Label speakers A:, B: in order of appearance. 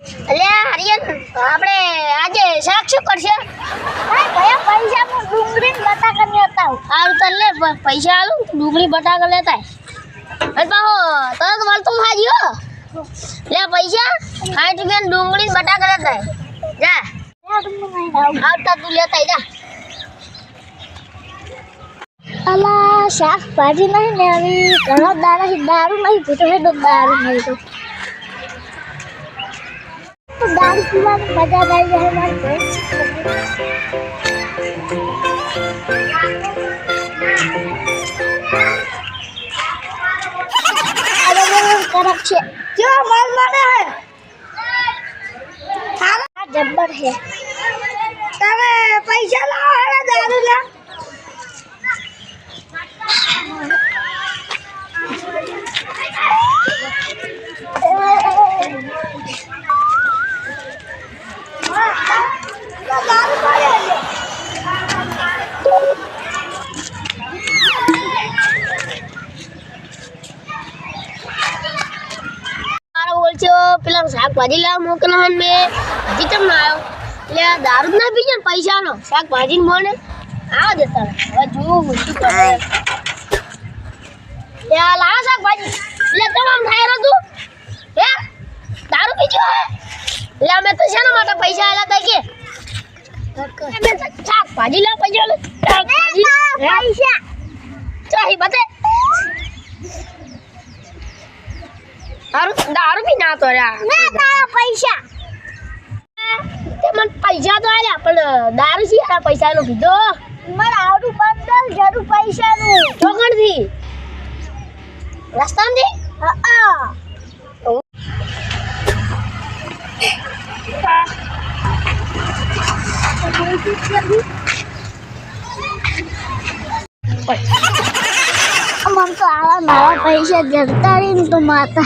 A: અલ્યા હરિયન આપણે આજે શાક શું કરશે?
B: ભાઈ ભયા પૈસા માં ડુંગળી બટાકા લેતા આવ.
A: હારું તને લે પૈસા આલું ડુંગળી બટાકા લેતા અરે બાહો તરત વળતું ખાજી હો લે પૈસા 60 રૂપિયા ડુંગળી બટાકા લેતા જા આવતા તું લેતા જા.
B: અલા શાકભાજી નહીં ને આવી ઘણા દારૂ નહીં પીતો હે તો દારૂ નહીં તો દારૂ પીવાની મજા આવી જાય મારી ભાઈ. करक छे जो माल माने है थारा जब्बर है तमे पैसा लाओ है दारू ला दारू पाए
A: પેલા શાકભાજી લાવ મોકલા હન મે હજી તમ ના આવ્યો એટલે દારૂ ના પીજે ને પૈસા નો શાકભાજી ને મોને આવ દેતા હવે જોવું શું કરે યા લા શાકભાજી એટલે તમામ ખાયરો તું હે દારૂ પીજો હે એટલે અમે તો શેના માટે પૈસા આલા તા કે અમે શાકભાજી લાવ પૈસા લે શાકભાજી
B: पैसा
A: ચાહી બતે दारू भी ना तो
B: मैं तारा पैसा
A: मन पैसा तो आया पण दारू सी आ पैसा नो पीधो
B: मन आवडू बंदल जरू पैसा नु
A: ચોકણ થી રસ્તામાં થી
B: मन तो आवा मारा पैसा जरता रही तो माता